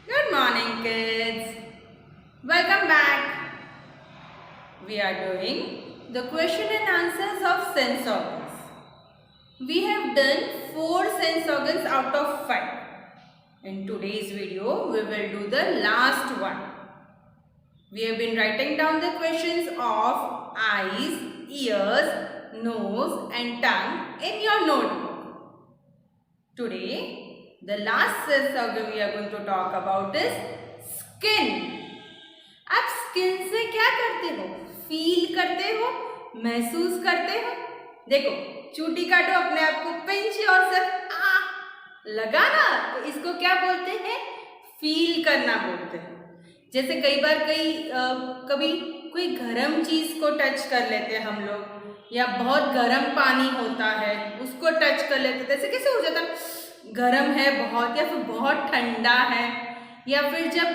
Good morning, kids. Welcome back. We are doing the question and answers of sense organs. We have done 4 sense organs out of 5. In today's video, we will do the last one. We have been writing down the questions of eyes, ears, nose and tongue in your notebook. Today, the last sense organ we are going to talk about is skin. आप skin से क्या करते हो? Feel करते हो, महसूस करते हो. देखो, चूटी काटो, अपने आप को पिंच योरसेल्फ, लगा ना, तो इसको क्या बोलते हैं? फील करना बोलते हैं. जैसे कई बार कभी कोई गर्म चीज को टच कर लेते हैं हम लोग, या बहुत गर्म पानी होता है उसको टच कर लेते हैं, जैसे कैसे हो जाता है, गर्म है बहुत या फिर बहुत ठंडा है. या फिर जब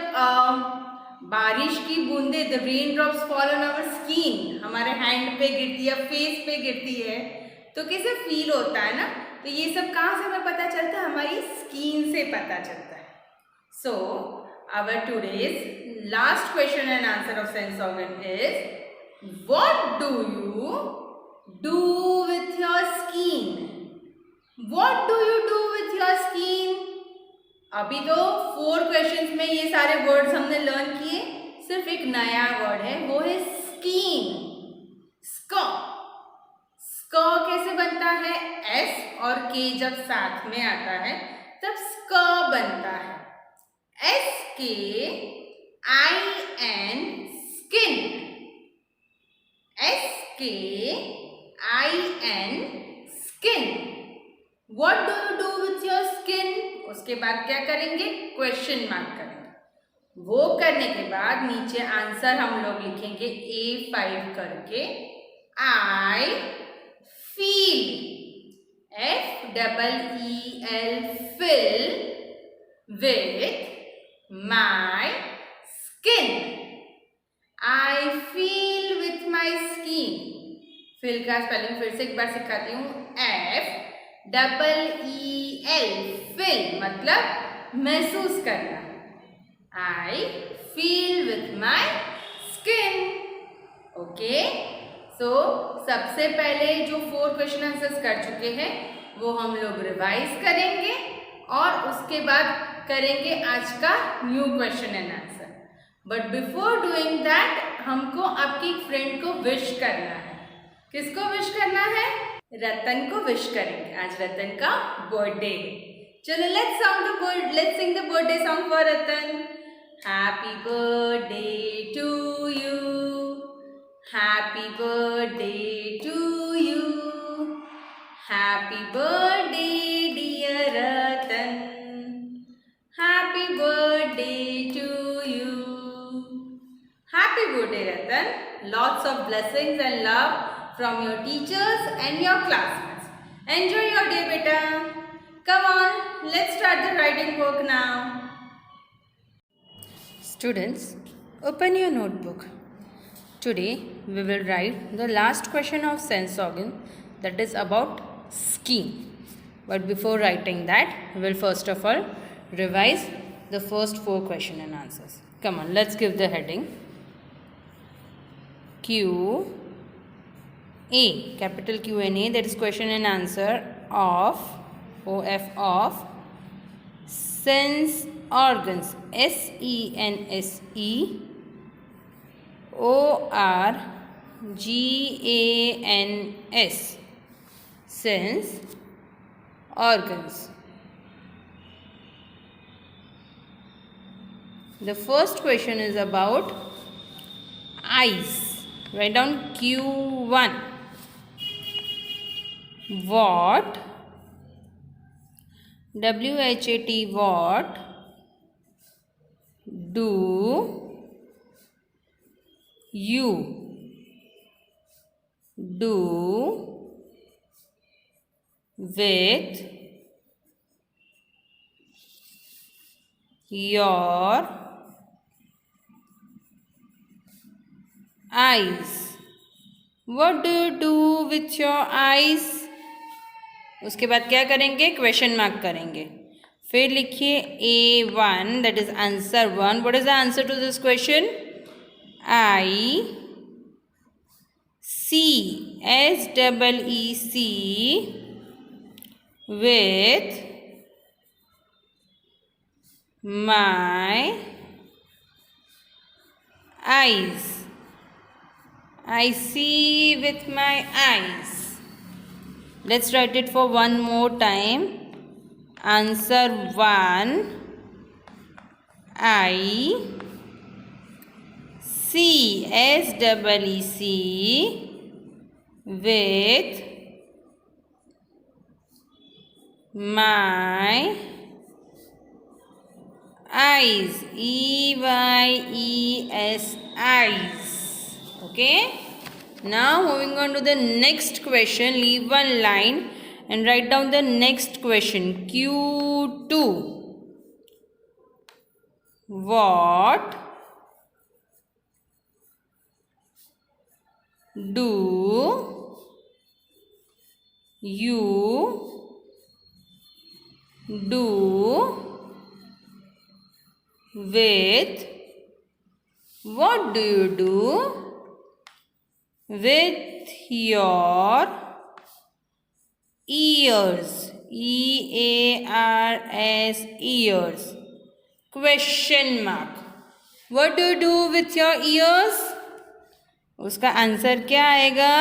बारिश की बूंदे, the rain drops fall on our skin, हमारे हैंड पे गिरती है, फेस पे गिरती है, तो कैसे फील होता है ना. तो ये सब कहाँ से हमें पता चलता है? हमारी स्किन से पता चलता है. So our today's last question and answer of sense organ is, what do you do with your skin? What do you do with your skin? अभी तो 4 क्वेश्चंस में ये सारे वर्ड्स हमने लर्न किए. सिर्फ एक नया वर्ड है, वो है स्किन. स्क. स्क कैसे बनता है? एस और के जब साथ में आता है तब स्क बनता है. S K I N, skin. S K I N, skin. What do you do with your skin? उसके बाद क्या करेंगे? क्वेश्चन मार्क करेंगे. वो करने के बाद नीचे आंसर हम लोग लिखेंगे A5 करके. I feel, FEEL, fill with my skin. I feel with my skin. fill का स्पेलिंग फिर से एक बार सिखाती हूँ. FEEL, fill मतलब महसूस करना. I feel with my skin. Okay, so सबसे पहले जो 4 क्वेश्चन आंसर्स कर चुके हैं वो हम लोग रिवाइज करेंगे और उसके बाद करेंगे आज का new question and answer. But before doing that हमको आपकी फ्रेंड को विश करना है. किसको विश करना है? रतन को विश करेंगे. आज रतन का बर्थडे है. चलो let's sing the birthday song for Ratan. Happy birthday to you, happy birthday to you, happy birthday dear Ratan, happy birthday to you. Happy birthday Ratan. Lots of blessings and love from your teachers and your classmates. Enjoy your day, beta. Come on, let's start the writing work now. Students, open your notebook. Today we will write the last question of sense organ, that is about skin. But before writing that, we will first of all revise the first 4 question and answers. Come on, let's give the heading. Q A, capital Q and A, that is question and answer of of sense organs. SENSE ORGANS, sense organs. The first question is about eyes. Write down Q1. What, WHAT, what do you do with your eyes? What do you do with your eyes? उसके बाद क्या करेंगे? Question mark करेंगे. फिर लिखिए A1, that is answer 1. What is the answer to this question? I C, SEEC, with my eyes. I see with my eyes. Let's write it for one more time. Answer 1, I see, SEEC, with my eyes, EYES, eyes. Okay. Now moving on to the next question. Leave one line and write down the next question. Q2. What do you do with, what do you do with your ears? EARS, ears. Question mark. What do you do with your ears? उसका answer क्या आएगा?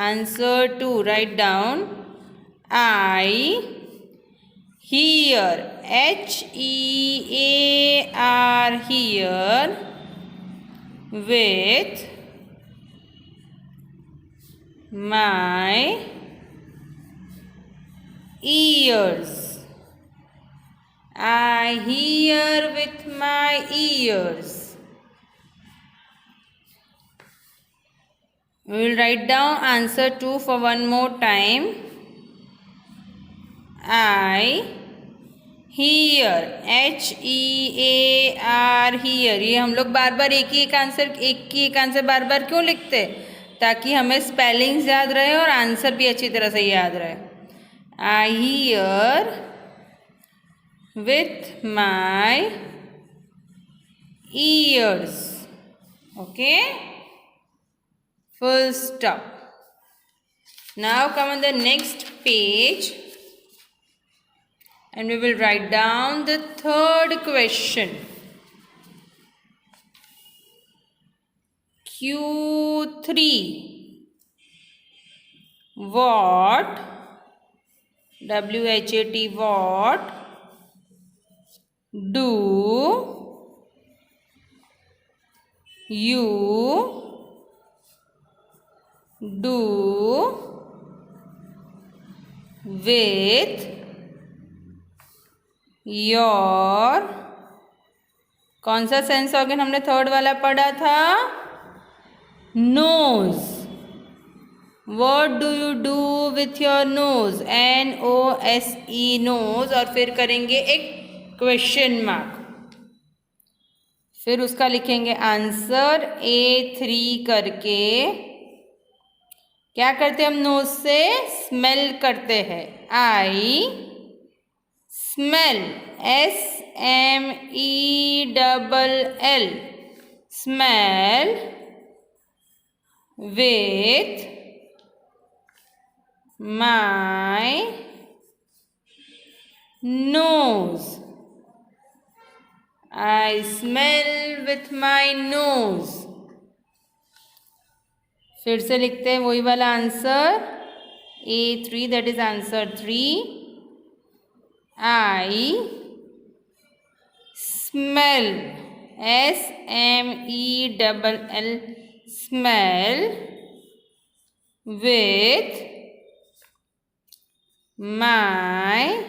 Answer 2. Write down. I hear, HEAR, hear, with my ears. I hear with my ears. We will write down answer 2 for one more time. I hear, HEAR, hear. ये हम लोग बार बार एक ही एक answer बार बार क्यों लिखते? ताकि हमें स्पेलिंग्स याद रहे और आंसर भी अच्छी तरह से याद रहे. I hear with my ears. Okay? Full stop. Now come on the next page and we will write down the third question. Q3. What, WHAT, what do you do with your, कौन सा sense organ हमने third वाला पढ़ा था? Knows. What do you do with your nose? NOSE, nose. और फिर करेंगे एक क्वेश्चन मार्क. फिर उसका लिखेंगे आंसर A3 करके. क्या करते हैं हम नोज से? स्मेल करते हैं. I smell, SMELL, smell with my nose. I smell with my nose. फिर से लिखते हैं वही वाला answer A3, that is answer 3. I smell, SMELL, smell with my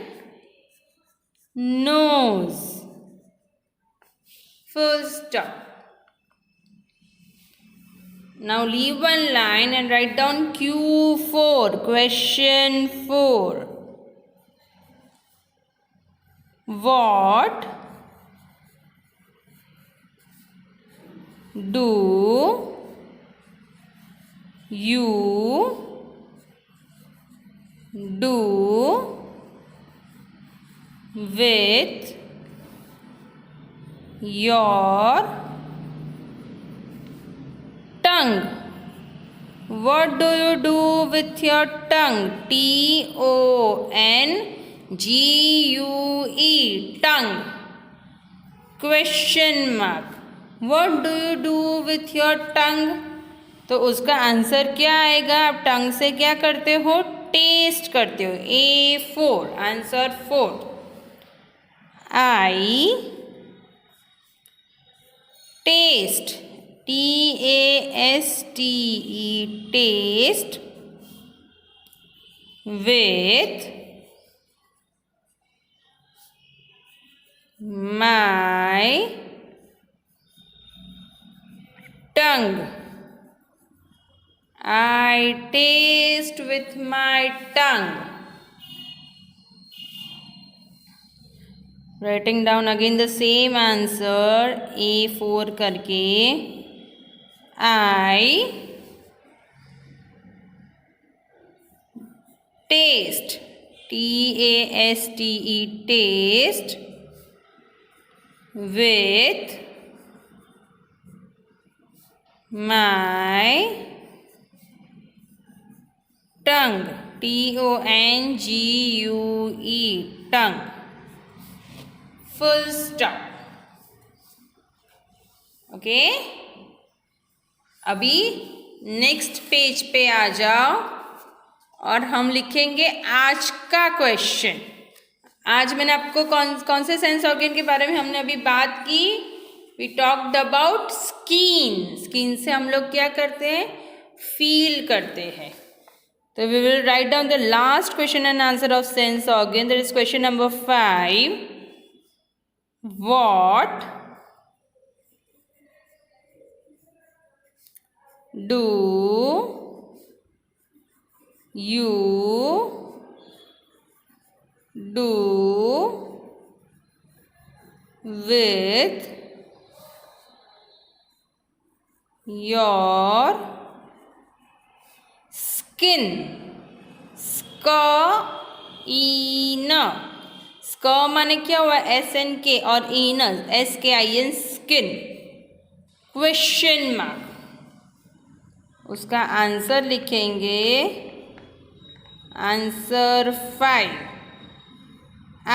nose. Full stop. Now leave one line and write down Q4, question 4. What do you do with your tongue. What do you do with your tongue? T-O-N-G-U-E, tongue. Question mark. What do you do with your tongue? तो उसका answer क्या आएगा? आप टंग से क्या करते हो? Test करते हो. A4, answer 4. I taste, T-A-S-T-E, taste with my tongue. I taste with my tongue. Writing down again the same answer, A4 करके. I taste, T-A-S-T-E, taste with my tongue, T-O-N-G-U-E, tongue. Full stop. Okay, अभी next page पे आ जाओ और हम लिखेंगे आज का question. आज मैंने आपको कौन से सेंस ऑर्गन के बारे में हमने अभी बात की? We talked about skin. Skin से हम लोग क्या करते हैं? फील करते हैं. तो we will write down the last question and answer of sense organ. That is question number 5. What do you do with your skin? Skin. स्क माने क्या हुआ? SNK और इन SKIN, स्किन. Question mark. उसका आंसर लिखेंगे. Answer 5. I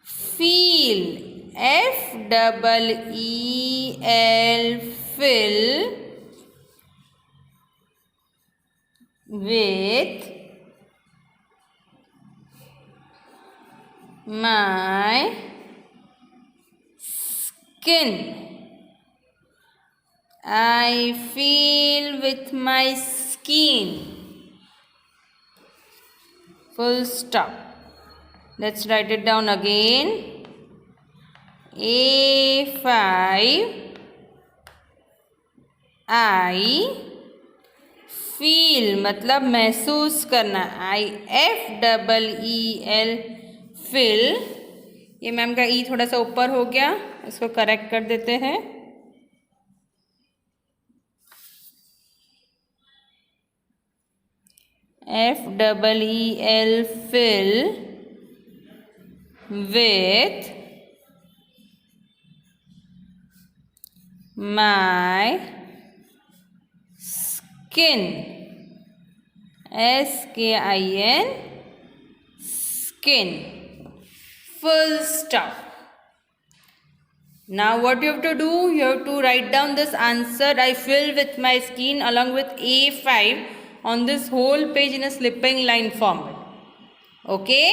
feel, FEEL, fill with my skin. I feel with my skin. Full stop. Let's write it down again. A5. I feel मतलब महसूस करना. IFEEL, fill. ये ma'am का ई थोड़ा सा ऊपर हो गया, इसको करेक्ट कर देते हैं. FEEL, fill with my skin. SKIN, skin. Full stop. Now what you have to do? You have to write down this answer. I fill with my skin along with A5 on this whole page in a slipping line format. Okay?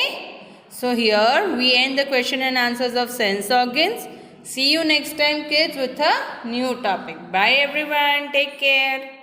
So here we end the question and answers of sense organs. See you next time, kids, with a new topic. Bye everyone. Take care.